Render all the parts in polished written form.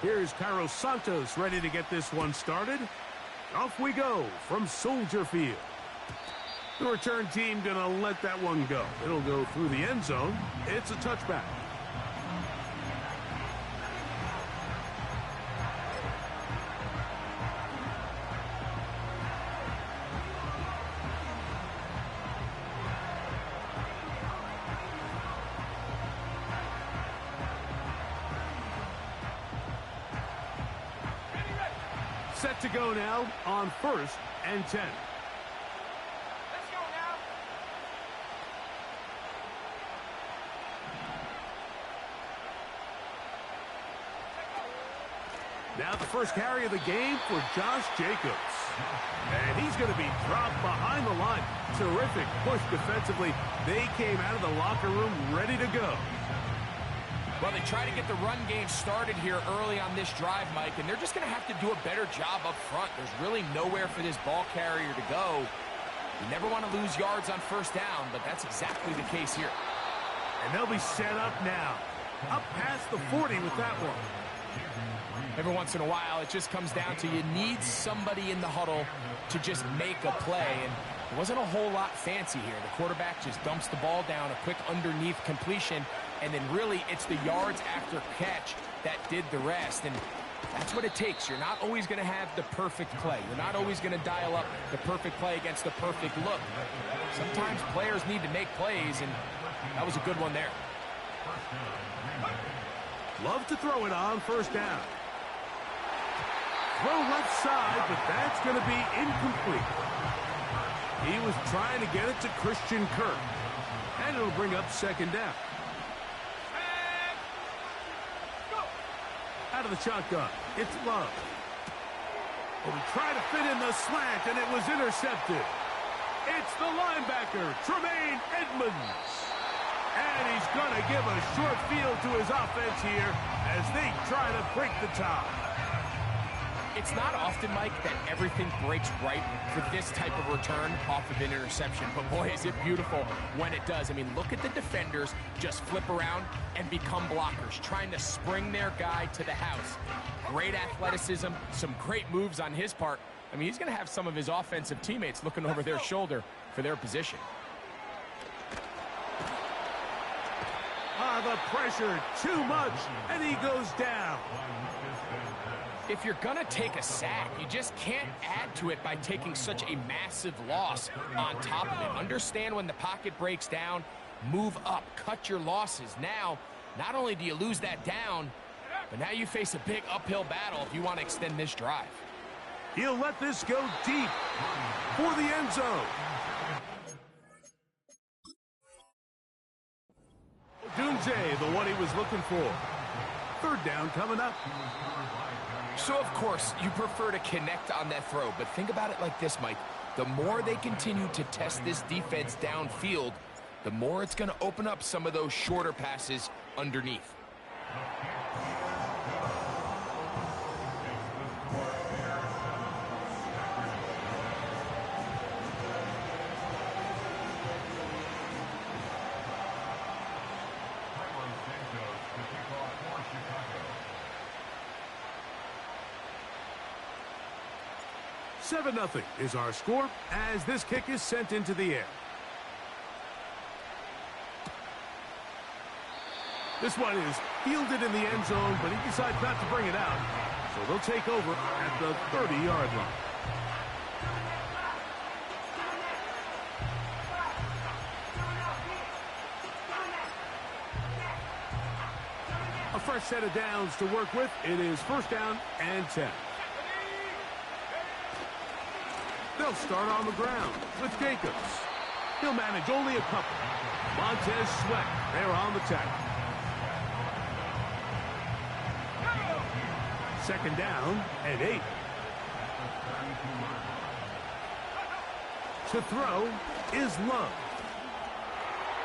Here's Carlos Santos ready to get this one started. Off we go from Soldier Field. The return team gonna let that one go. It'll go through the end zone. It's a touchback. Set to go now on 1st and 10. Let's go now. Now the first carry of the game for Josh Jacobs. And he's going to be dropped behind the line. Terrific push defensively. They came out of the locker room ready to go. Well, they try to get the run game started here early on this drive, Mike, and they're just going to have to do a better job up front. There's really nowhere for this ball carrier to go. You never want to lose yards on 1st down, but that's exactly the case here. And they'll be set up now. Up past the 40 with that one. Every once in a while, it just comes down to you need somebody in the huddle to just make a play, and it wasn't a whole lot fancy here. The quarterback just dumps the ball down, a quick underneath completion, and then really it's the yards after catch that did the rest. And that's what it takes. You're not always going to have the perfect play. You're not always going to dial up the perfect play against the perfect look. Sometimes players need to make plays, and that was a good one there. Love to throw it on 1st down. Throw left side, but that's going to be incomplete. He was trying to get it to Christian Kirk. And it'll bring up 2nd down. Out of the shotgun, it's Love. Well, he tried to fit in the slant, and it was intercepted. It's the linebacker, Tremaine Edmonds. And he's going to give a short field to his offense here as they try to break the tie. It's not often, Mike, that everything breaks right for this type of return off of an interception. But, boy, is it beautiful when it does. I mean, look at the defenders just flip around and become blockers, trying to spring their guy to the house. Great athleticism, some great moves on his part. I mean, he's going to have some of his offensive teammates looking over their shoulder for their position. The pressure, too much, and he goes down. If you're going to take a sack, you just can't add to it by taking such a massive loss on top of it. Understand when the pocket breaks down, move up, cut your losses. Now, not only do you lose that down, but now you face a big uphill battle if you want to extend this drive. He'll let this go deep for the end zone. Dunze, the one he was looking for. 3rd down coming up. So, of course, you prefer to connect on that throw, but think about it like this, Mike. The more they continue to test this defense downfield, the more it's going to open up some of those shorter passes underneath. Seven 0 is our score as this kick is sent into the air. This one is fielded in the end zone, but he decides not to bring it out. So they'll take over at the 30-yard line. A fresh set of downs to work with. It is 1st down and 10. They'll start on the ground with Jacobs. He'll manage only a couple. Montez Sweat, they're on the tackle. 2nd down and 8. To throw is Love.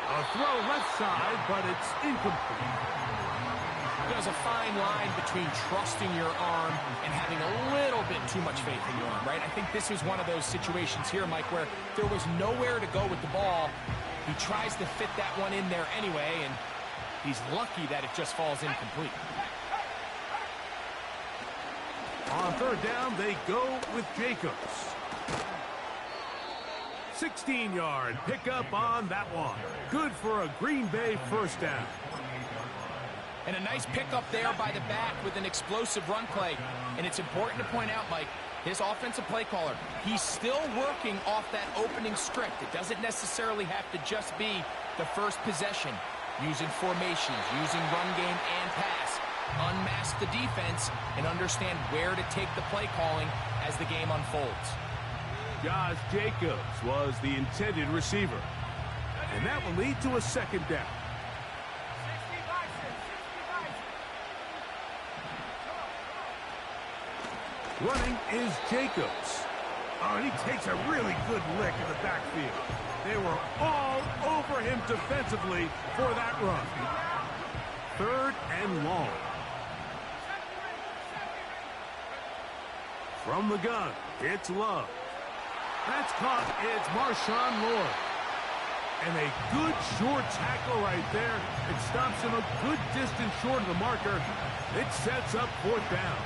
A throw left side, but it's incomplete. There's a fine line between trusting your arm and having a little bit too much faith in your arm, right? I think this is one of those situations here, Mike, where there was nowhere to go with the ball. He tries to fit that one in there anyway, and He's lucky that it just falls incomplete. On third down, they go with Jacobs. 16-yard pickup on that one. Good for a Green Bay first down. And a nice pickup there by the back with an explosive run play. And it's important to point out, Mike, his offensive play caller, he's still working off that opening script. It doesn't necessarily have to just be the first possession. Using formations, using run game and pass. Unmask the defense and understand where to take the play calling as the game unfolds. Josh Jacobs was the intended receiver. And that will lead to a second down. Running is Jacobs. Oh, and he takes a really good lick in the backfield. They were all over him defensively for that run. Third and long. From the gun, it's Love. That's caught. It's Marshawn Lloyd. And a good short tackle right there. It stops him a good distance short of the marker. It sets up fourth down.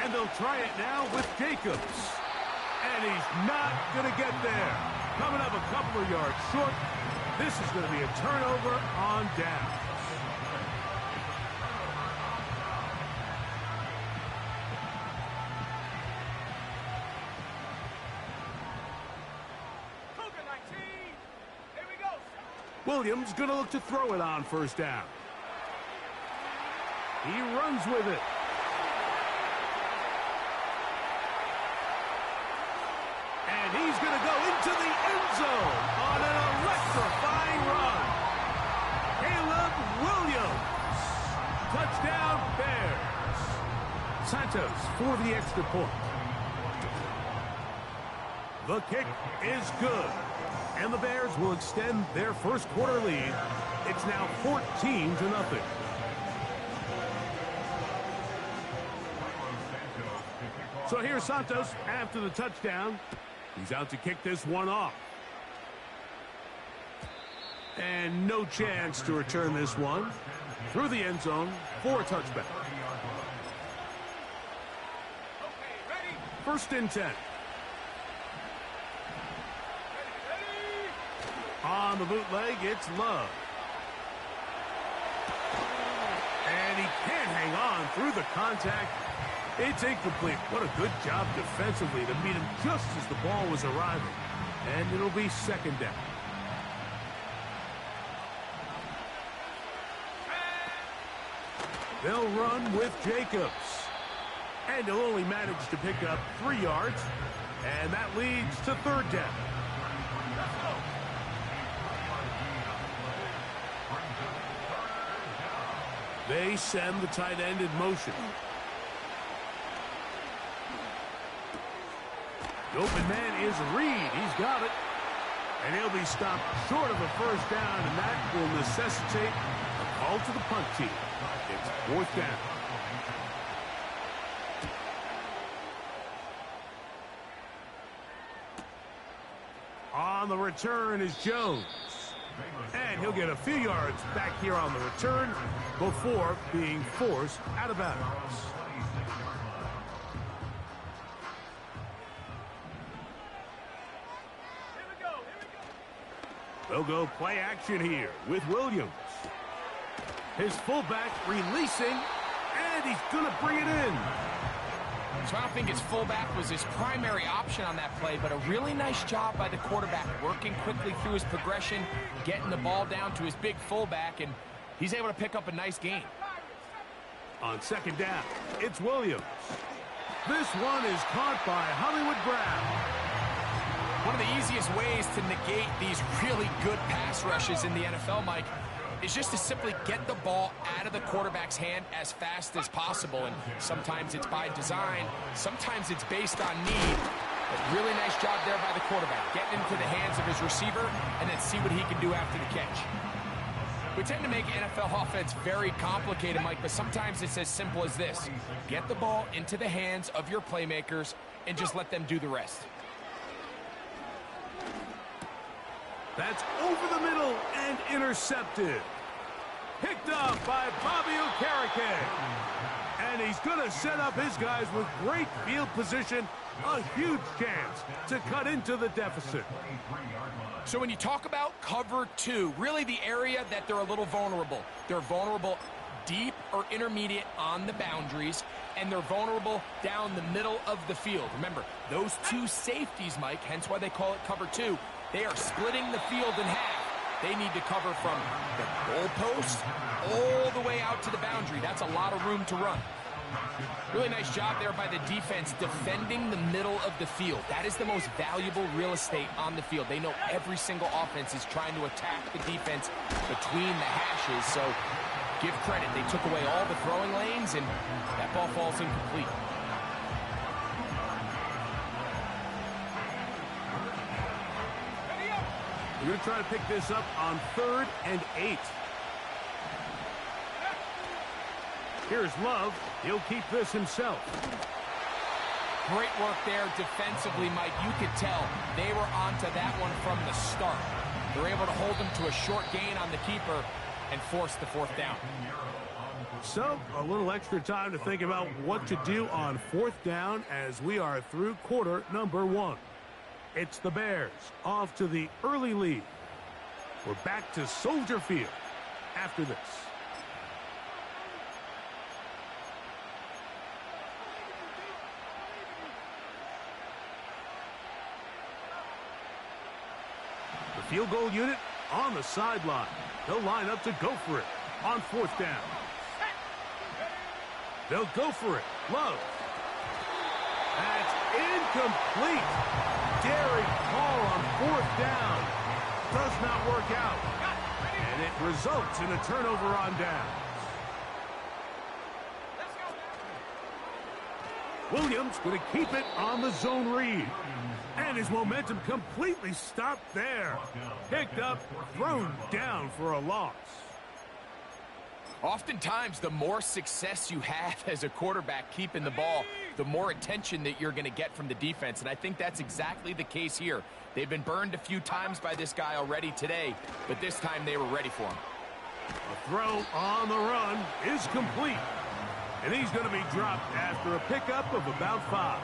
And they'll try it now with Jacobs. And he's not going to get there. Coming up a couple of yards short. This is going to be a turnover on down. Williams going to look to throw it on first down. He runs with it. And he's going to go into the end zone on an electrifying run. Caleb Williams. Touchdown, Bears. Santos for the extra point. The kick is good. And the Bears will extend their first quarter lead. It's now 14-0. So here's Santos after the touchdown. He's out to kick this one off. And no chance to return this one. Through the end zone for a touchback. First and 10. On the bootleg, it's Love. And he can't hang on through the contact. It's incomplete. What a good job defensively to meet him just as the ball was arriving. And it'll be second down. They'll run with Jacobs. And he'll only manage to pick up 3 yards. And that leads to third down. They send the tight end in motion. The open man is Reed. He's got it. And he'll be stopped short of a first down, and that will necessitate a call to the punt team. It's fourth down. On the return is Jones. And he'll get a few yards back here on the return before being forced out of bounds. They'll go play action here with Williams. His fullback releasing, and he's going to bring it in. So I don't think his fullback was his primary option on that play, but a really nice job by the quarterback, working quickly through his progression, getting the ball down to his big fullback, and he's able to pick up a nice gain. On second down, it's Williams. This one is caught by Hollywood Brown. One of the easiest ways to negate these really good pass rushes in the NFL, Mike, is just to simply get the ball out of the quarterback's hand as fast as possible. And sometimes it's by design, sometimes it's based on need. But really nice job there by the quarterback, getting into the hands of his receiver and then see what he can do after the catch. We tend to make NFL offense very complicated, Mike, but sometimes it's as simple as this. Get the ball into the hands of your playmakers and just let them do the rest. That's over the middle and intercepted. Picked up by WK13. And he's going to set up his guys with great field position. A huge chance to cut into the deficit. So when you talk about cover two, really the area that they're a little vulnerable. They're vulnerable deep or intermediate on the boundaries, and they're vulnerable down the middle of the field. Remember, those two safeties, Mike, hence why they call it cover two, they are splitting the field in half. They need to cover from the goalpost all the way out to the boundary. That's a lot of room to run. Really nice job there by the defense defending the middle of the field. That is the most valuable real estate on the field. They know every single offense is trying to attack the defense between the hashes, so give credit. They took away all the throwing lanes, and that ball falls incomplete. We're going to try to pick this up on 3rd and 8. Here's Love. He'll keep this himself. Great work there defensively, Mike. You could tell they were onto that one from the start. They were able to hold them to a short gain on the keeper and force the 4th down. So, a little extra time to think about what to do on 4th down as we are through quarter number 1. It's the Bears off to the early lead. We're back to Soldier Field after this. The field goal unit on the sideline. They'll line up to go for it on 4th down. They'll go for it. Love. That's incomplete. Daring call on 4th down. Does not work out. And it results in a turnover on downs. Williams going to keep it on the zone read. And his momentum completely stopped there. Picked up, thrown down for a loss. Oftentimes, the more success you have as a quarterback keeping the ball, the more attention that you're going to get from the defense. And I think that's exactly the case here. They've been burned a few times by this guy already today, but this time they were ready for him. A throw on the run is complete. And he's going to be dropped after a pickup of about 5.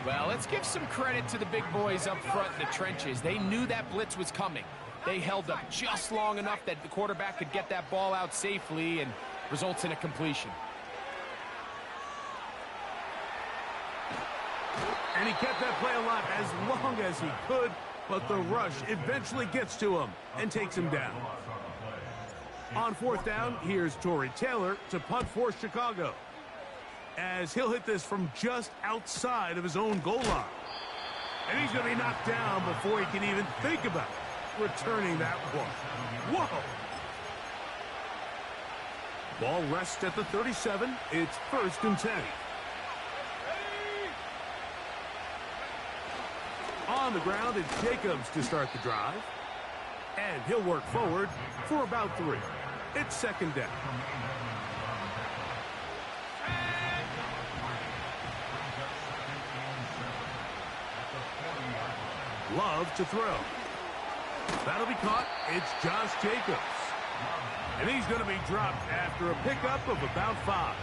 Well, let's give some credit to the big boys up front in the trenches. They knew that blitz was coming. They held up just long enough that the quarterback could get that ball out safely and results in a completion. And he kept that play alive as long as he could, but the rush eventually gets to him and takes him down. On 4th down, here's Torrey Taylor to punt for Chicago, as he'll hit this from just outside of his own goal line. And he's going to be knocked down before he can even think about returning that one. Whoa! Ball rests at the 37. It's 1st and 10. On the ground, it's Jacobs to start the drive. And he'll work forward for about 3. It's 2nd down. Love to throw. That'll be caught. It's Josh Jacobs. And he's going to be dropped after a pickup of about 5.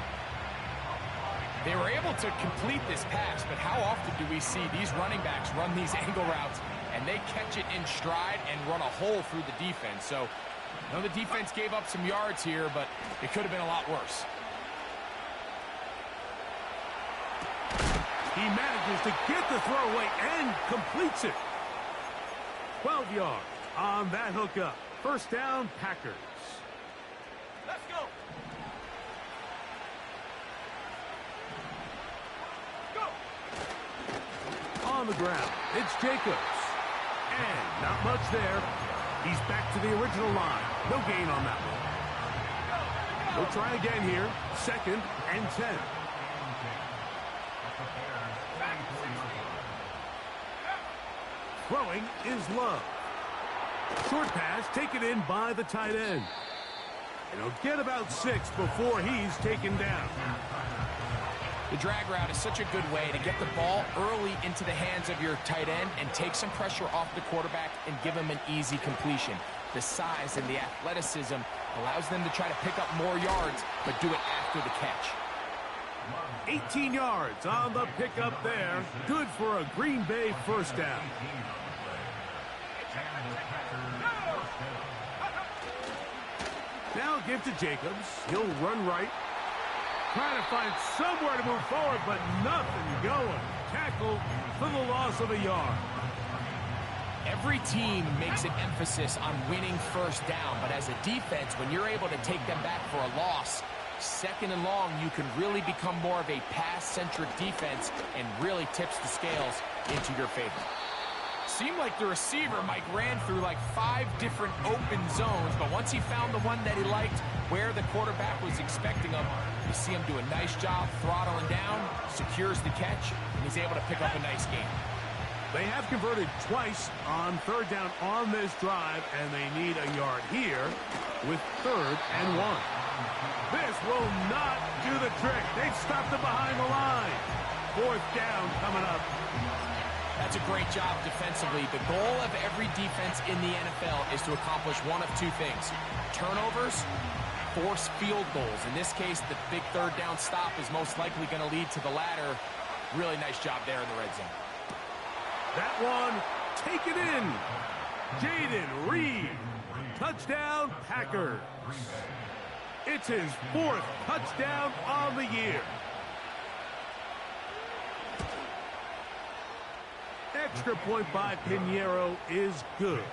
They were able to complete this pass, but how often do we see these running backs run these angle routes and they catch it in stride and run a hole through the defense? So, I know the defense gave up some yards here, but it could have been a lot worse. He manages to get the throw away and completes it. 12 yards on that hookup. 1st down, Packers. Let's go. On the ground, it's Jacobs. And not much there. He's back to the original line. No gain on that one. We'll try again here. 2nd and 10. Throwing is Love. Short pass taken in by the tight end. And he'll get about 6 before he's taken down. The drag route is such a good way to get the ball early into the hands of your tight end and take some pressure off the quarterback and give him an easy completion. The size and the athleticism allows them to try to pick up more yards, but do it after the catch. 18 yards on the pickup there. Good for a Green Bay first down. Now give to Jacobs. He'll run right. Trying to find somewhere to move forward, but nothing going. Tackle for the loss of a yard. Every team makes an emphasis on winning first down, but as a defense, when you're able to take them back for a loss, second and long, you can really become more of a pass-centric defense and really tips the scales into your favor. Seemed like the receiver, Mike, ran through like 5 different open zones, but once he found the one that he liked, where the quarterback was expecting him, you see him do a nice job throttling down, secures the catch, and he's able to pick up a nice gain. They have converted twice on third down on this drive, and they need a yard here with 3rd and 1. This will not do the trick. They've stopped it behind the line. 4th down coming up. That's a great job defensively. The goal of every defense in the NFL is to accomplish one of 2 things. Turnovers, force field goals. In this case, the big 3rd down stop is most likely going to lead to the latter. Really nice job there in the red zone. That one taken in. Jaden Reed. Touchdown, Packers. It's his 4th touchdown on the year. Extra point by Pinheiro is good.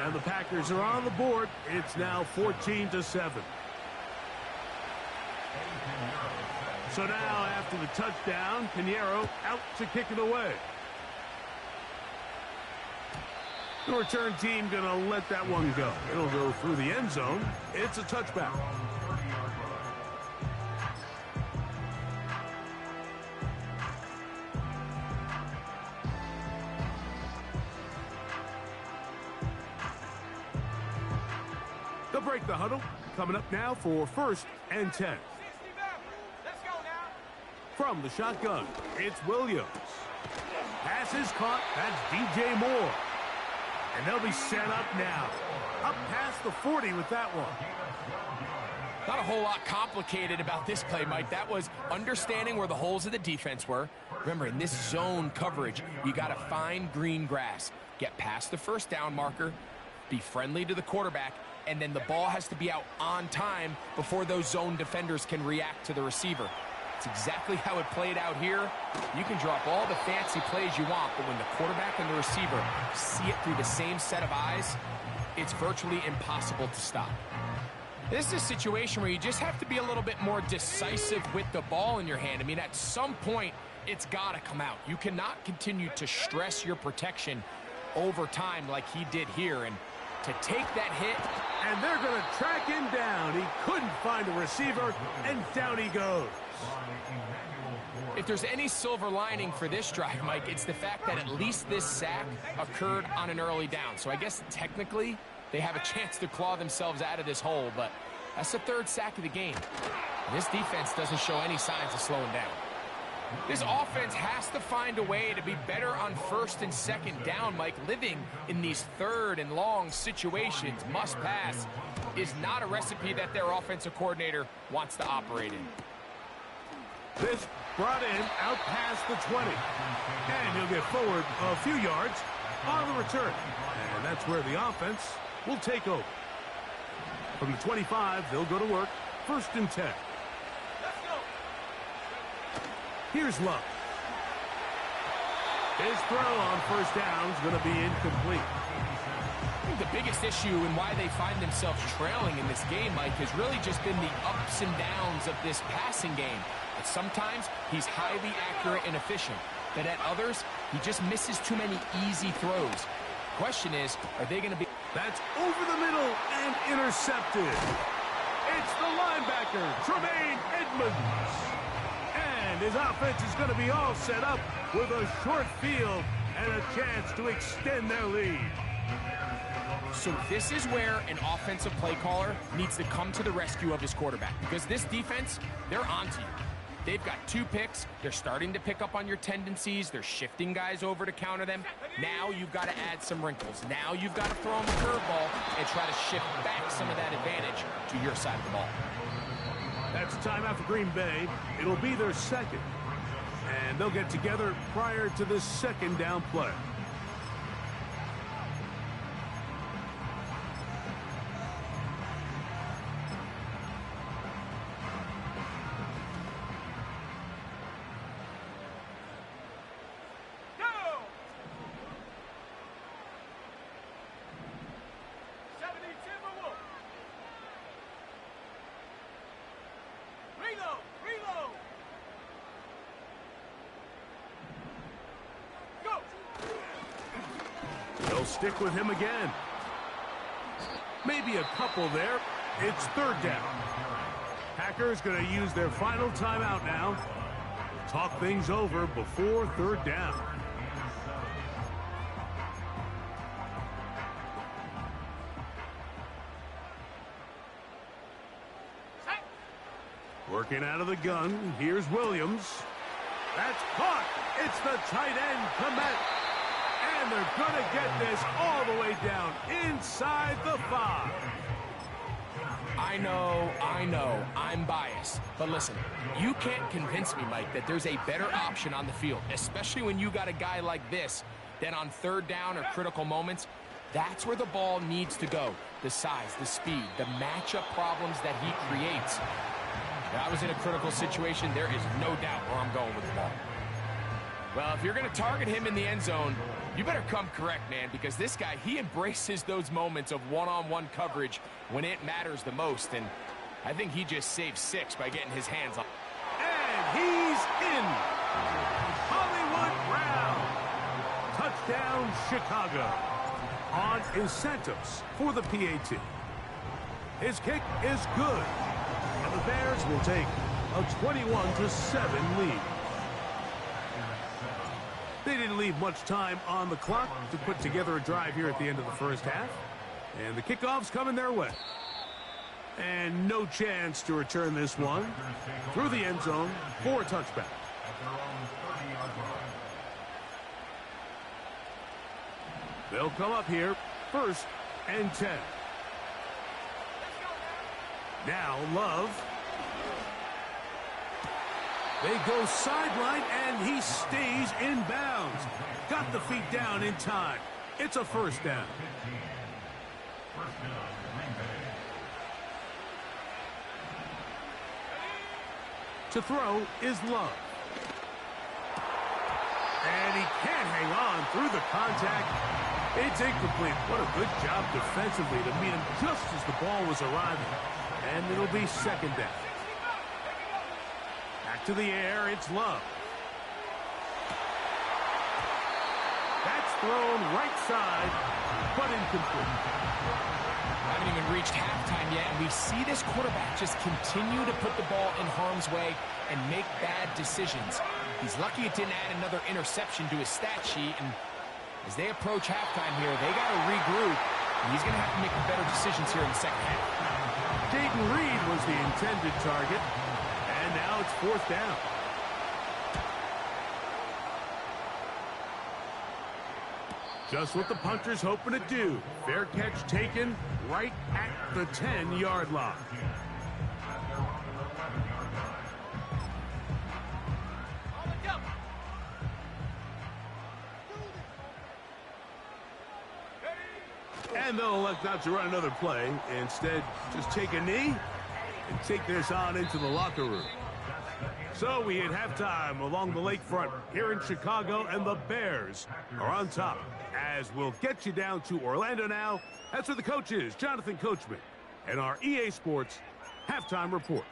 And the Packers are on the board. It's now 14-7. So now after the touchdown, Pinheiro out to kick it away. The return team going to let that one go. It'll go through the end zone. It's a touchback. They'll break the huddle. Coming up now for 1st and 10. Let's go now. From the shotgun, it's Williams. Pass is caught. That's DJ Moore. And they'll be set up now. Up past the 40 with that one. Not a whole lot complicated about this play, Mike. That was understanding where the holes of the defense were. Remember, in this zone coverage, you got to find green grass. Get past the 1st down marker. Be friendly to the quarterback. And then the ball has to be out on time before those zone defenders can react to the receiver. It's exactly how it played out here. You can drop all the fancy plays you want, but when the quarterback and the receiver see it through the same set of eyes, it's virtually impossible to stop. This is a situation where you just have to be a little bit more decisive with the ball in your hand. I mean, at some point, it's got to come out. You cannot continue to stress your protection over time like he did here. And to take that hit, and they're going to track him down. He couldn't find a receiver, and down he goes. If there's any silver lining for this drive, Mike, it's the fact that at least this sack occurred on an early down. So I guess technically they have a chance to claw themselves out of this hole, but that's the 3rd sack of the game. This defense doesn't show any signs of slowing down. This offense has to find a way to be better on 1st and 2nd down, Mike. Living in these 3rd and long situations, must pass, is not a recipe that their offensive coordinator wants to operate in. This brought in out past the 20. And he'll get forward a few yards on the return. And that's where the offense will take over. From the 25, they'll go to work. 1st and 10. Let's go. Here's Love. His throw on 1st down is going to be incomplete. I think the biggest issue and why they find themselves trailing in this game, Mike, has really just been the ups and downs of this passing game. But sometimes he's highly accurate and efficient, but at others, he just misses too many easy throws. The question is, are they going to be... That's over the middle and intercepted. It's the linebacker, Tremaine Edmonds. And his offense is going to be all set up with a short field and a chance to extend their lead. So this is where an offensive play caller needs to come to the rescue of his quarterback, because this defense, they're onto you. They've got 2 picks. They're starting to pick up on your tendencies. They're shifting guys over to counter them. Now you've got to add some wrinkles. Now you've got to throw them a curveball and try to shift back some of that advantage to your side of the ball. That's a timeout for Green Bay. It'll be their second. And they'll get together prior to the second down play. Stick with him again. Maybe a couple there. It's third down. Packers going to use their final timeout now. Talk things over before third down. Working out of the gun. Here's Williams. That's caught. It's the tight end, Komet. And they're going to get this all the way down inside the 5. I know, I'm biased. But listen, you can't convince me, Mike, that there's a better option on the field, especially when you got a guy like this, than on third down or critical moments. That's where the ball needs to go. The size, the speed, the matchup problems that he creates. If I was in a critical situation, there is no doubt where I'm going with the ball. Well, if you're going to target him in the end zone, you better come correct, man, because this guy, he embraces those moments of one-on-one coverage when it matters the most, and I think he just saved 6 by getting his hands on. And he's in. Hollywood Brown. Touchdown, Chicago. On incentives for the PAT. His kick is good, and the Bears will take a 21-7 lead. They didn't leave much time on the clock to put together a drive here at the end of the first half. And the kickoff's coming their way. And no chance to return this one through the end zone for a touchback. They'll come up here, 1st and 10. Now Love. They go sideline, and he stays in bounds. Got the feet down in time. It's a 1st down. To throw is Love. And he can't hang on through the contact. It's incomplete. What a good job defensively to meet him just as the ball was arriving. And it'll be 2nd down. To the air, it's Love. That's thrown right side, but incomplete. Haven't even reached halftime yet, and we see this quarterback just continue to put the ball in harm's way and make bad decisions. He's lucky it didn't add another interception to his stat sheet, and as they approach halftime here, they got to regroup, and he's going to have to make better decisions here in the second half. Jaden Reed was the intended target. And now it's 4th down. Just what the punter's hoping to do. Fair catch taken right at the 10-yard line. And they'll elect not to run another play. Instead, just take a knee and take this on into the locker room. So we hit halftime along the lakefront here in Chicago, and the Bears are on top. As we'll get you down to Orlando now. That's where the coach is, Jonathan Coachman, and our EA Sports halftime report.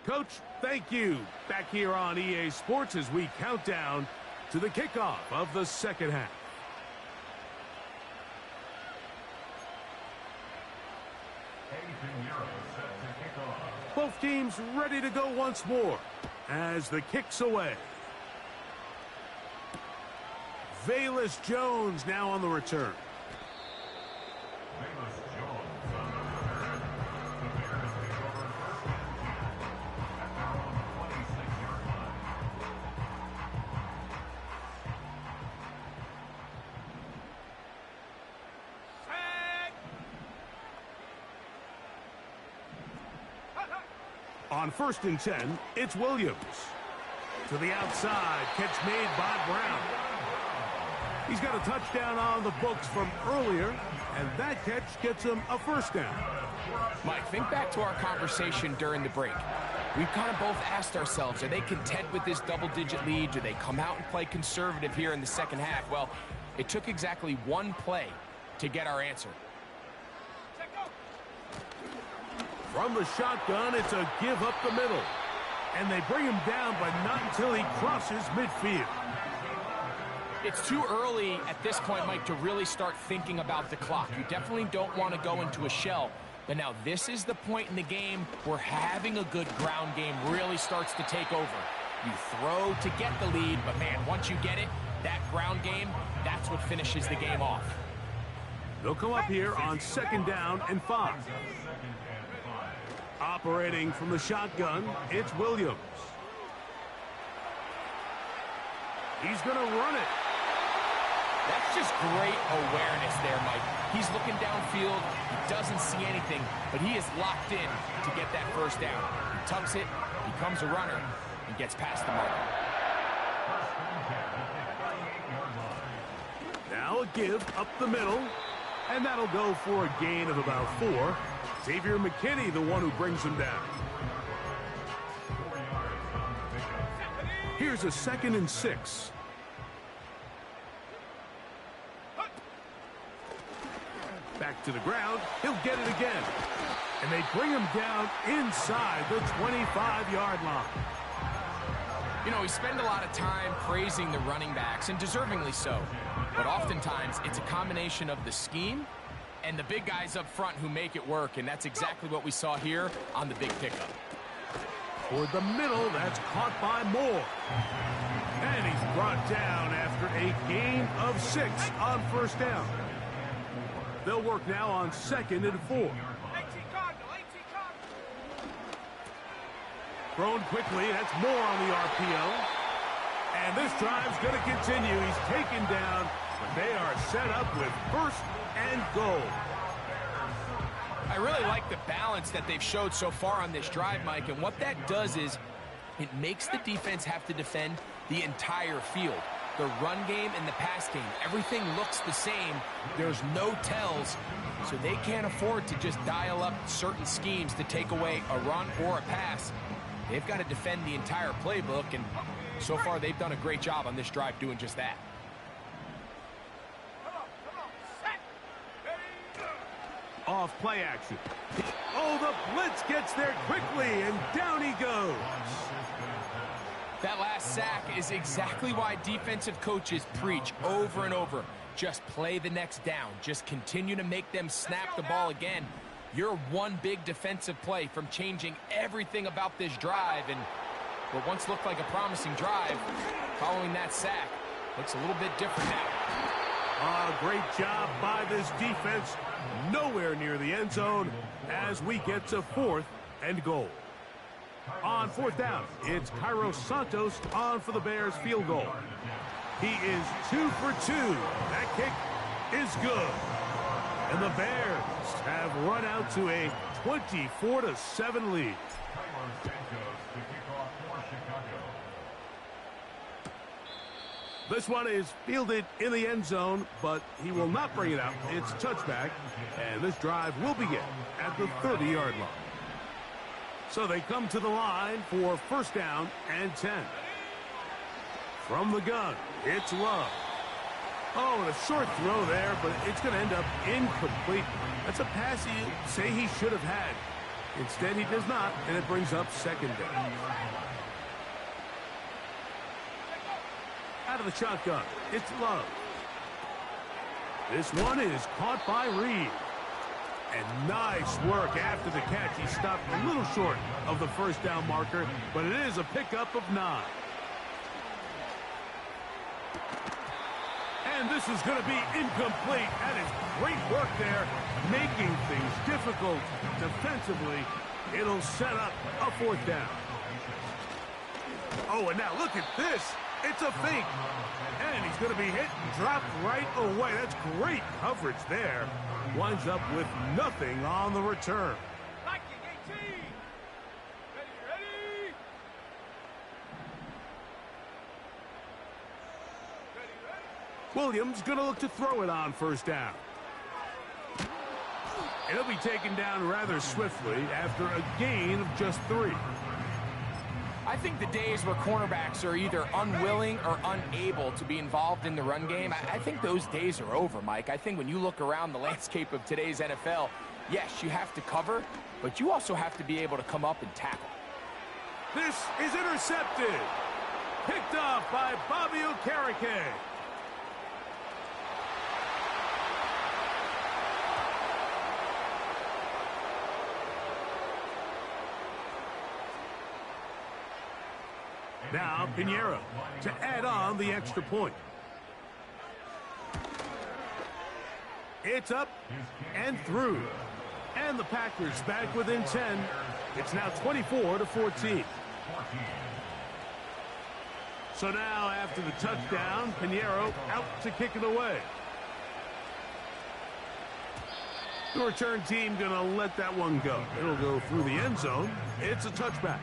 Coach, thank you. Back here on EA Sports as we count down to the kickoff of the second half. Both teams ready to go once more as the kick's away. Velus Jones now on the return. On 1st and 10, it's Williams. To the outside, catch made by Brown. He's got a touchdown on the books from earlier, and that catch gets him a first down. Mike, think back to our conversation during the break. We've kind of both asked ourselves, are they content with this double-digit lead? Do they come out and play conservative here in the second half? Well, it took exactly one play to get our answer. From the shotgun, it's a give up the middle. And they bring him down, but not until he crosses midfield. It's too early at this point, Mike, to really start thinking about the clock. You definitely don't want to go into a shell. But now this is the point in the game where having a good ground game really starts to take over. You throw to get the lead, but man, once you get it, that ground game, that's what finishes the game off. They'll come up here on 2nd down and 5. Operating from the shotgun, it's Williams. He's going to run it. That's just great awareness there, Mike. He's looking downfield. He doesn't see anything, but he is locked in to get that first down. He tucks it, becomes a runner, and gets past the mark. Now a give up the middle, and that'll go for a gain of about 4. Xavier McKinney, the one who brings him down. Here's a 2nd and 6. Back to the ground. He'll get it again. And they bring him down inside the 25-yard line. You know, we spend a lot of time praising the running backs, and deservingly so. But oftentimes, it's a combination of the scheme and the big guys up front who make it work, and that's exactly what we saw here on the big pickup. Toward the middle, that's caught by Moore. And he's brought down after a gain of 6 on 1st down. They'll work now on 2nd and 4. Thrown quickly, that's Moore on the RPO. And this drive's going to continue. He's taken down, but they are set up with 1st and goal. I really like the balance that they've showed so far on this drive, Mike, and what that does is it makes the defense have to defend the entire field. The run game and the pass game, everything looks the same. There's no tells, so they can't afford to just dial up certain schemes to take away a run or a pass. They've got to defend the entire playbook, and so far they've done a great job on this drive doing just that. Off play action. Oh, the blitz gets there quickly, and down he goes. That last sack is exactly why defensive coaches preach over and over. Just play the next down. Just continue to make them snap the ball again. You're one big defensive play from changing everything about this drive, and what once looked like a promising drive, following that sack, looks a little bit different now. Great job by this defense. Nowhere near the end zone as we get to 4th and goal. On 4th down, it's Cairo Santos on for the Bears field goal. He is 2 for 2. That kick is good. And the Bears have run out to a 24-7 lead. This one is fielded in the end zone, but he will not bring it out. It's touchback, and this drive will begin at the 30-yard line. So they come to the line for 1st down and 10. From the gun, it's Love. Oh, and a short throw there, but it's going to end up incomplete. That's a pass you say he should have had. Instead, he does not, and it brings up 2nd down. Out of the shotgun, it's Love. This one is caught by Reed. And nice work after the catch. He stopped a little short of the 1st down marker, but it is a pickup of 9. And this is going to be incomplete. That is great work there, making things difficult defensively. It'll set up a fourth down. Oh, and now look at this. It's a fake. And he's going to be hit and dropped right away. That's great coverage there. Winds up with nothing on the return. WK13. Ready. Williams going to look to throw it on first down. It'll be taken down rather swiftly after a gain of just 3. I think the days where cornerbacks are either unwilling or unable to be involved in the run game, I think those days are over, Mike. I think when you look around the landscape of today's NFL, yes, you have to cover, but you also have to be able to come up and tackle. This is intercepted. Picked off by WK13. Now, Pinheiro to add on the extra point. It's up and through. And the Packers back within 10. It's now 24-14. So now, after the touchdown, Pinheiro out to kick it away. The return team going to let that one go. It'll go through the end zone. It's a touchback.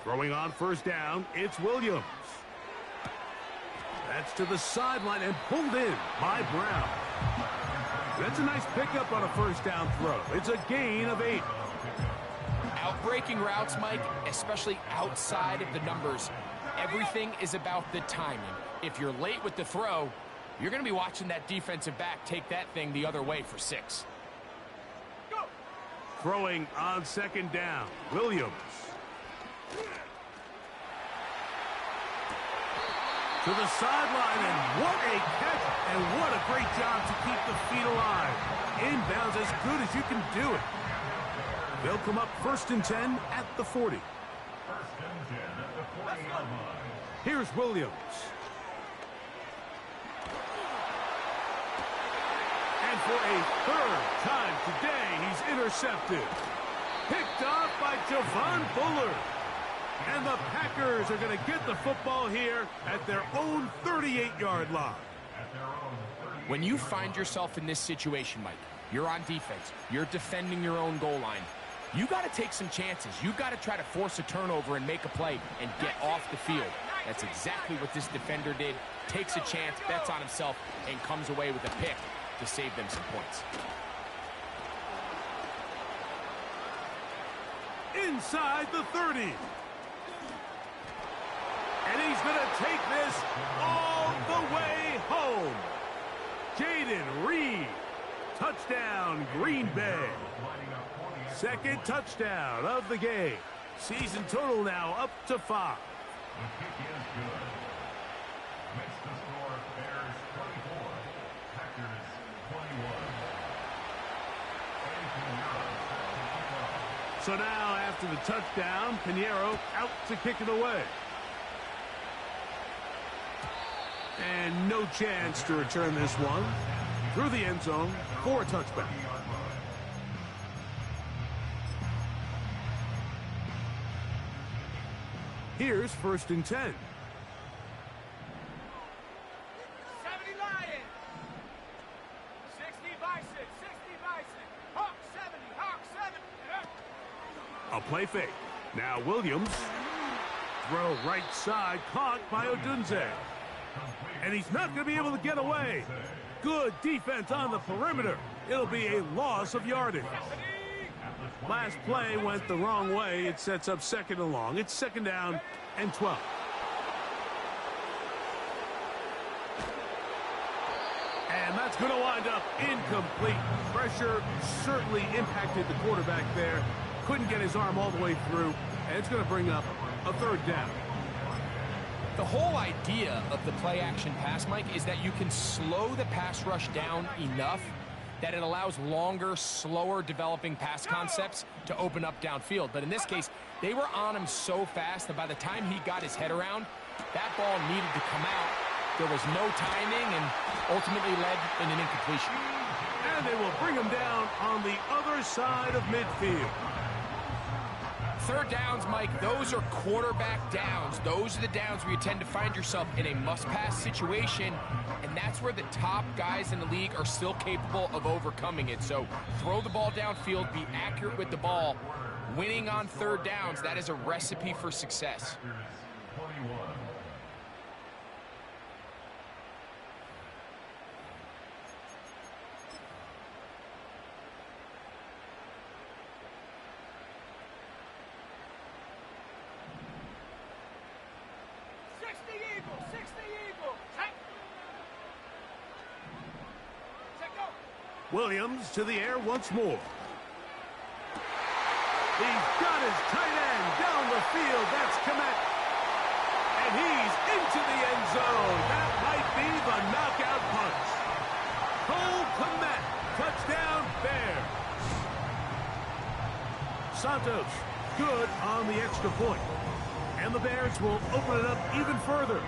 Throwing on first down, it's Williams. That's to the sideline and pulled in by Brown. That's a nice pickup on a first down throw. It's a gain of 8. Outbreaking routes, Mike, especially outside of the numbers, everything is about the timing. If you're late with the throw, you're going to be watching that defensive back take that thing the other way for 6. Go. Throwing on second down, Williams. To the sideline, and what a catch, and what a great job to keep the feet alive. Inbounds as good as you can do it. They'll come up 1st and 10 at the 40. Here's Williams. And for a 3rd time today, he's intercepted. Picked off by Javon Bullard. And the Packers are going to get the football here at their own 38-yard line. When you find yourself in this situation, Mike, you're on defense, you're defending your own goal line, you got to take some chances. You got to try to force a turnover and make a play and get off the field. That's exactly what this defender did. Takes a chance, bets on himself, and comes away with a pick to save them some points. Inside the 30. And he's going to take this all the way home. Jaden Reed. Touchdown, Green Bay. 2nd touchdown of the game. Season total now up to 5. The kick is good. Makes the score Bears 24, Packers 21. So now after the touchdown, Pinheiro out to kick it away. And no chance to return this one. Through the end zone for a touchback. Here's 1st and 10. 70 Lions. 60 Bison. 60 Bison. Hawk 70. Hawk 70. A play fake. Now Williams. Throw right side. Caught by Odunze. And he's not going to be able to get away. Good defense on the perimeter. It'll be a loss of yardage. Last play went the wrong way. It sets up 2nd and long. It's 2nd down and 12. And that's going to wind up incomplete. Pressure certainly impacted the quarterback there. Couldn't get his arm all the way through. And it's going to bring up a 3rd down. The whole idea of the play-action pass, Mike, is that you can slow the pass rush down enough that it allows longer, slower developing pass concepts to open up downfield. But in this case, they were on him so fast that by the time he got his head around, that ball needed to come out. There was no timing and ultimately led in an incompletion. And they will bring him down on the other side of midfield. Third downs, Mike, those are quarterback downs. Those are the downs where you tend to find yourself in a must-pass situation, and that's where the top guys in the league are still capable of overcoming it. So throw the ball downfield, be accurate with the ball. Winning on third downs, that is a recipe for success. 21. Williams to the air once more. He's got his tight end down the field. That's Komet. And he's into the end zone. That might be the knockout punch. Cole Komet. Touchdown, Bears. Santos, good on the extra point. And the Bears will open it up even further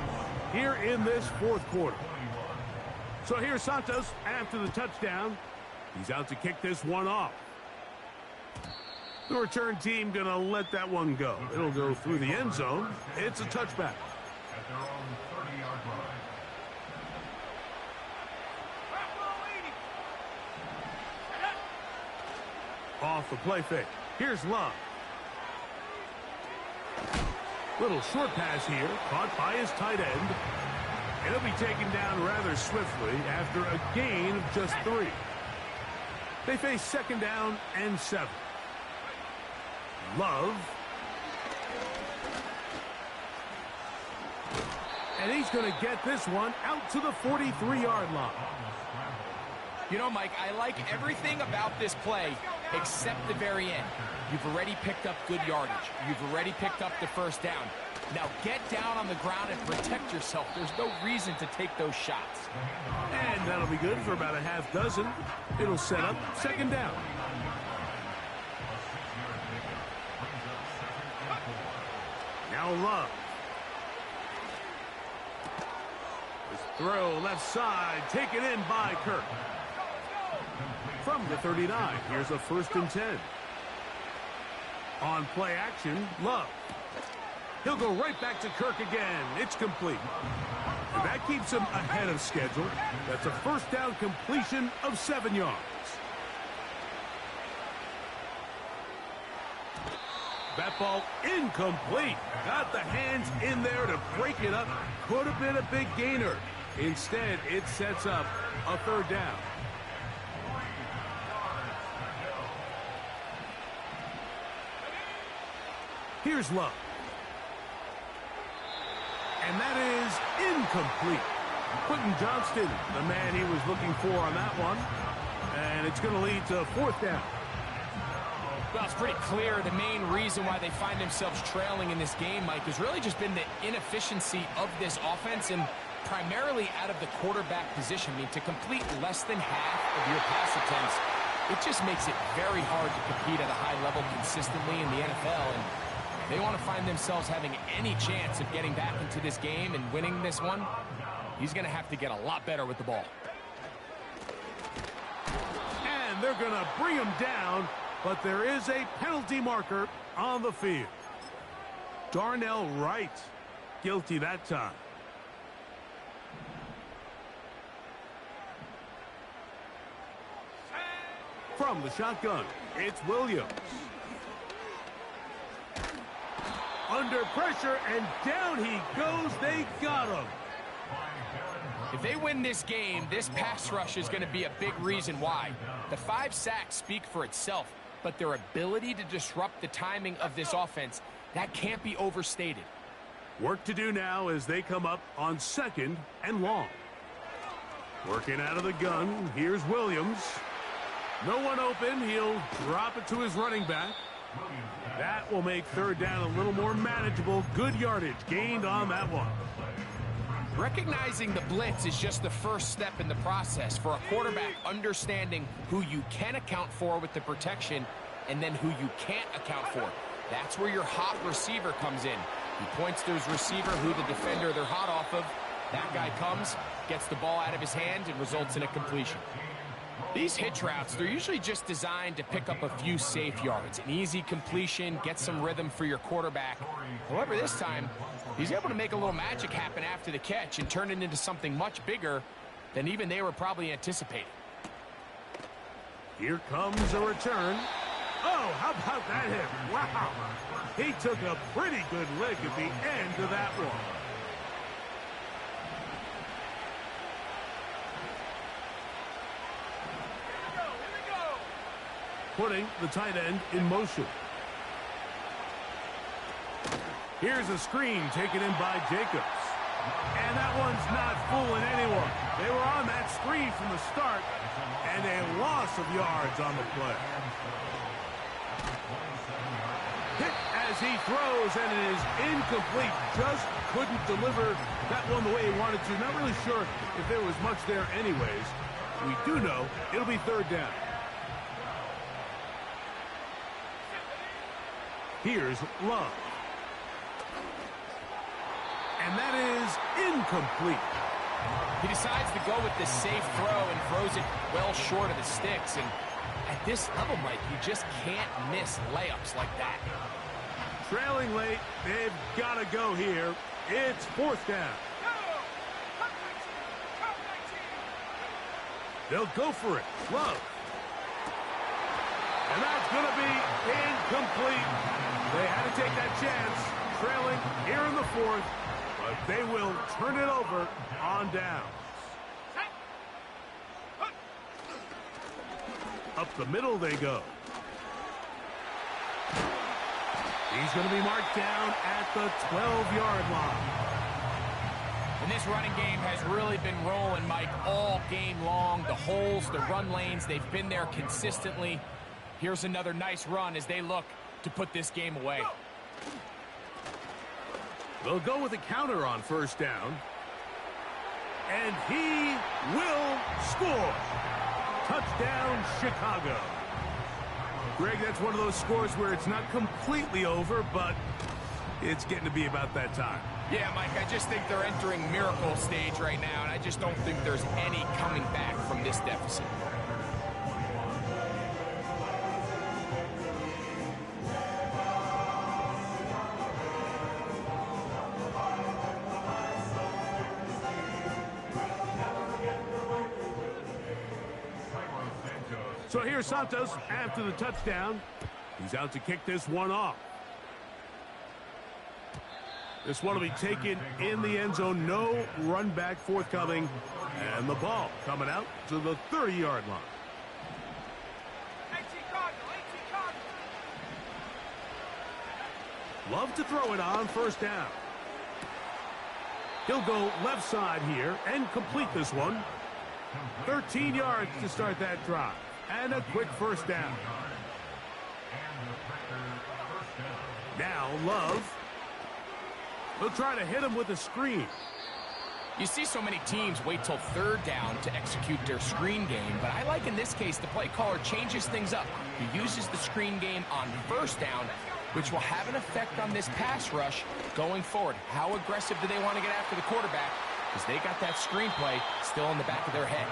here in this fourth quarter. So here's Santos after the touchdown. He's out to kick this one off. The return team going to let that one go. It'll go through the end zone. It's a touchback. At their own 30-yard line. Off the play fake. Here's Love. Little short pass here, caught by his tight end. And he'll be taken down rather swiftly after a gain of just 3. They face second down and 7. Love. And he's going to get this one out to the 43-yard line. You know, Mike, I like everything about this play except the very end. You've already picked up good yardage. You've already picked up the first down. Now get down on the ground and protect yourself. There's no reason to take those shots. And that'll be good for about a half dozen. It'll set up second down. Now Love. His throw left side, taken in by Kirk. From the 39, here's a 1st and 10. On play action, Love. He'll go right back to Kirk again. It's complete. And that keeps him ahead of schedule. That's a first down completion of 7 yards. That ball incomplete. Got the hands in there to break it up. Could have been a big gainer. Instead, it sets up a 3rd down. Here's Love. And that is incomplete. Quentin Johnston, the man he was looking for on that one. And it's going to lead to 4th down. Well, it's pretty clear the main reason why they find themselves trailing in this game, Mike, has really just been the inefficiency of this offense and primarily out of the quarterback position. I mean, to complete less than half of your pass attempts, it just makes it very hard to compete at a high level consistently in the NFL. And they want to find themselves having any chance of getting back into this game and winning this one. He's going to have to get a lot better with the ball. And they're going to bring him down, but there is a penalty marker on the field. Darnell Wright, guilty that time. From the shotgun, it's Williams. Under pressure, and down he goes. They got him. If they win this game, this pass rush is going to be a big reason why. The 5 sacks speak for itself, but their ability to disrupt the timing of this offense, that can't be overstated. Work to do now as they come up on 2nd and long. Working out of the gun, here's Williams. No one open, he'll drop it to his running back. That will make third down a little more manageable. Good yardage gained on that one. Recognizing the blitz is just the first step in the process for a quarterback, understanding who you can account for with the protection and then who you can't account for. That's where your hot receiver comes in. He points to his receiver, who the defender they're hot off of. That guy comes, gets the ball out of his hand, and results in a completion. These hitch routes, they're usually just designed to pick up a few safe yards. An easy completion, get some rhythm for your quarterback. However, this time, he's able to make a little magic happen after the catch and turn it into something much bigger than even they were probably anticipating. Here comes a return. Oh, how about that hit? Wow. He took a pretty good lick at the end of that one. Putting the tight end in motion. Here's a screen taken in by Jacobs. And that one's not fooling anyone. They were on that screen from the start, and a loss of yards on the play. Hit as he throws, and it is incomplete. Just couldn't deliver that one the way he wanted to. Not really sure if there was much there anyways. We do know it'll be third down. Here's Love. And that is incomplete. He decides to go with the safe throw and throws it well short of the sticks. And at this level, Mike, you just can't miss layups like that. Trailing late, they've got to go here. It's fourth down. They'll go for it. Love. And that's going to be incomplete. They had to take that chance, trailing here in the fourth, but they will turn it over on downs. Up the middle they go. He's going to be marked down at the 12-yard line. And this running game has really been rolling, Mike, all game long. The holes, the run lanes, they've been there consistently. Here's another nice run as they look to put this game away. They'll go with a counter on first down. And he will score. Touchdown, Chicago. Greg, that's one of those scores where it's not completely over, but it's getting to be about that time. Yeah, Mike, I just think they're entering miracle stage right now, and I just don't think there's any coming back from this deficit. So here's Santos after the touchdown. He's out to kick this one off. This one will be taken in the end zone. No run back forthcoming. And the ball coming out to the 30-yard line. 18 Cardinal, 18 Cardinal. Love to throw it on first down. He'll go left side here and complete this one. 13 yards to start that drive. And a quick first down. Now Love. They'll try to hit him with a screen. You see so many teams wait till third down to execute their screen game, but I like in this case the play caller changes things up. He uses the screen game on first down, which will have an effect on this pass rush going forward. How aggressive do they want to get after the quarterback? Because they got that screen play still in the back of their head.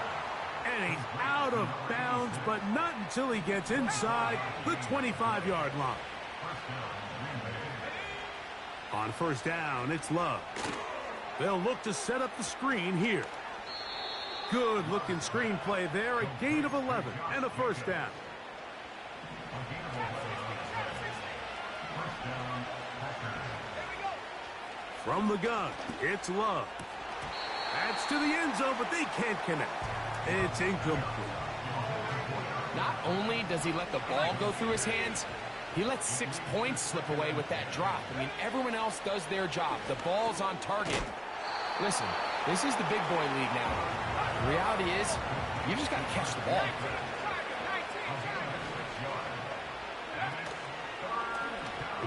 And he's out of bounds, but not until he gets inside the 25-yard line. On first down, it's Love. They'll look to set up the screen here. Good-looking screen play there. A gain of 11 and a first down. From the gun, it's Love. That's to the end zone, but they can't connect. It's incomplete. Not only does he let the ball go through his hands, he lets 6 points slip away with that drop. I mean, everyone else does their job. The ball's on target. Listen, this is the big boy league now. The reality is, you just got to catch the ball.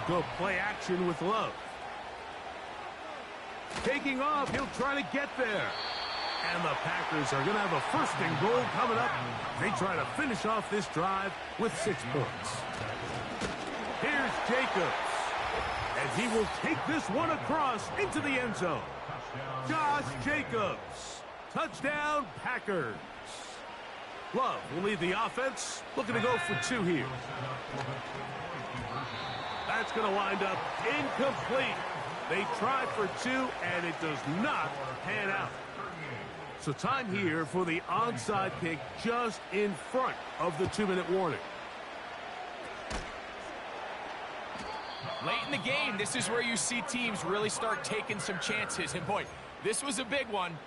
Go play action with Love. Taking off, he'll try to get there. And the Packers are going to have a first and goal coming up. They try to finish off this drive with 6 points. Here's Jacobs. And he will take this one across into the end zone. Josh Jacobs. Touchdown, Packers. Love will lead the offense. Looking to go for 2 here. That's going to wind up incomplete. They tried for 2, and it does not pan out. So time here for the onside kick just in front of the 2-minute warning. Late in the game, this is where you see teams really start taking some chances. And boy, this was a big one,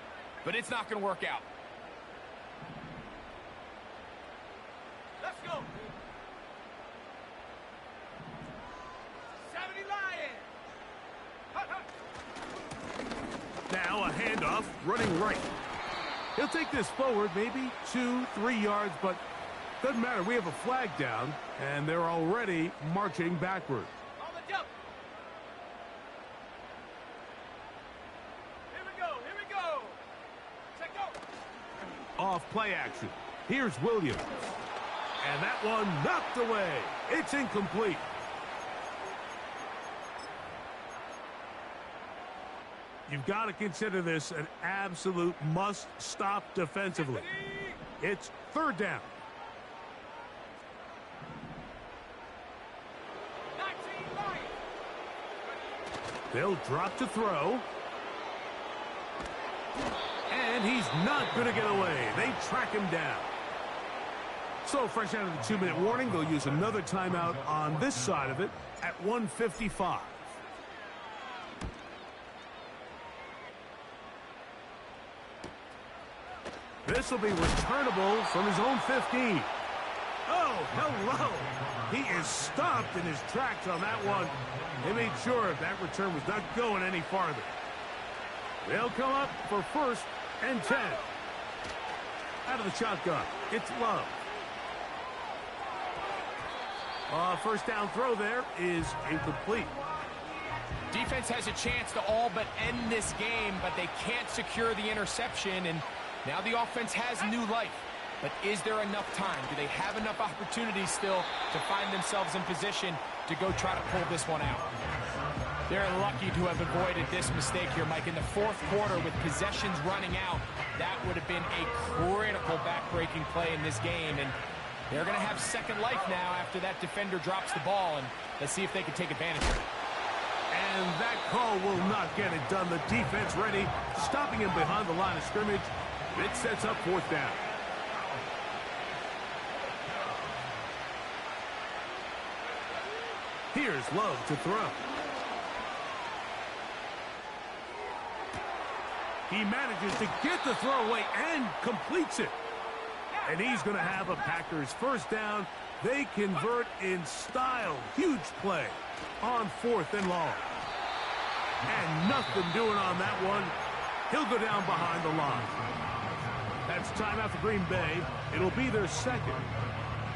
but it's not going to work out. Let's go. 70 Lions. Now a handoff, running right. He'll take this forward, maybe 2-3 yards, but doesn't matter. We have a flag down, and they're already marching backward. On the jump. Here we go. Here we go. Check go. Off play action. Here's Williams. And that one knocked away. It's incomplete. You've got to consider this an absolute must-stop defensively. It's 3rd down. 19 Lions. They'll drop to throw. And he's not going to get away. They track him down. So fresh out of the 2-minute warning, they'll use another timeout on this side of it at 1:55. This will be returnable from his own 15. Oh, hello. He is stopped in his tracks on that one. They made sure that return was not going any farther. They'll come up for 1st and 10. Out of the shotgun, it's Love. First down throw there is incomplete. Defense has a chance to all but end this game, but they can't secure the interception, and now the offense has new life. But is there enough time? Do they have enough opportunities still to find themselves in position to go try to pull this one out? They're lucky to have avoided this mistake here, Mike. In the 4th quarter, with possessions running out, that would have been a critical back-breaking play in this game. And they're going to have second life now after that defender drops the ball. And let's see if they can take advantage of it. And that call will not get it done. The defense ready, stopping him behind the line of scrimmage. It sets up 4th down. Here's Love to throw. He manages to get the throw away and completes it. And he's going to have a Packers first down. They convert in style. Huge play on 4th and long. And nothing doing on that one. He'll go down behind the line. That's timeout for Green Bay. It'll be their 2nd.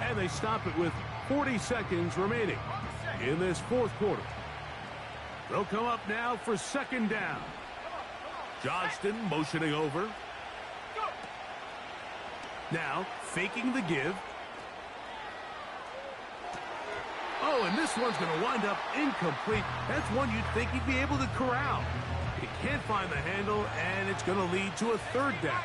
And they stop it with 40 seconds remaining in this 4th quarter. They'll come up now for 2nd down. Johnston motioning over. Now faking the give. Oh, and this one's going to wind up incomplete. That's one you'd think he'd be able to corral. He can't find the handle, and it's going to lead to a 3rd down.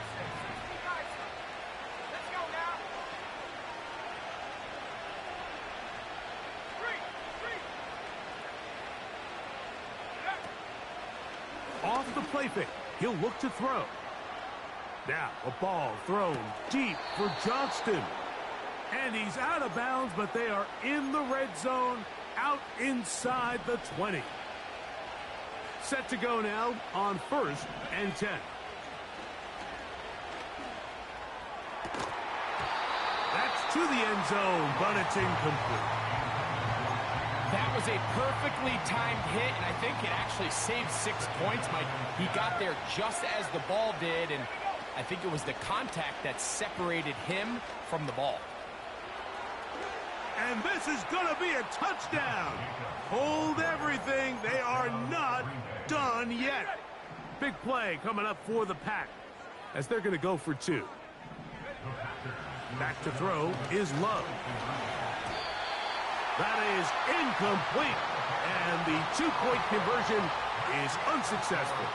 Off the play fake. He'll look to throw. Now a ball thrown deep for Johnston. And he's out of bounds, but they are in the red zone, out inside the 20. Set to go now on 1st and 10. That's to the end zone, but it's incomplete. That was a perfectly timed hit, and I think it actually saved 6 points, Mike. He got there just as the ball did, and I think it was the contact that separated him from the ball. And this is going to be a touchdown. Hold everything. They are not done yet. Big play coming up for the Pack as they're going to go for 2. Back to throw is Love. That is incomplete. And the 2-point conversion is unsuccessful.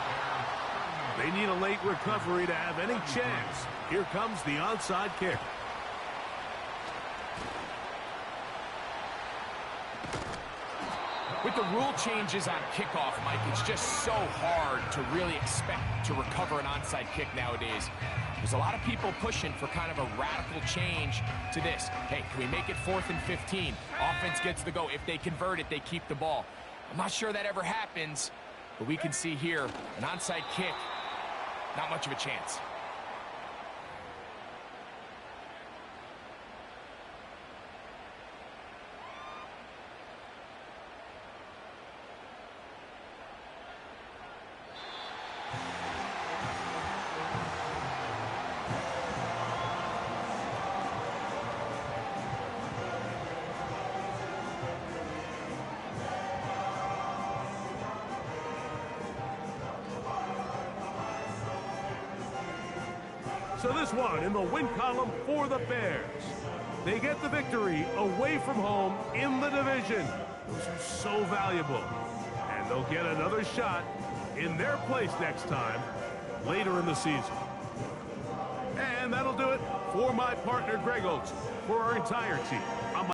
They need a late recovery to have any chance. Here comes the onside kick. With the rule changes on kickoff, Mike, it's just so hard to really expect to recover an onside kick nowadays. There's a lot of people pushing for kind of a radical change to this. Hey, can we make it 4th and 15? Offense gets the go. If they convert it, they keep the ball. I'm not sure that ever happens, but we can see here an onside kick, not much of a chance. So this one in the win column for the Bears. They get the victory away from home in the division. Those are so valuable. And they'll get another shot in their place next time later in the season. And that'll do it for my partner, Greg Oates, for our entire team.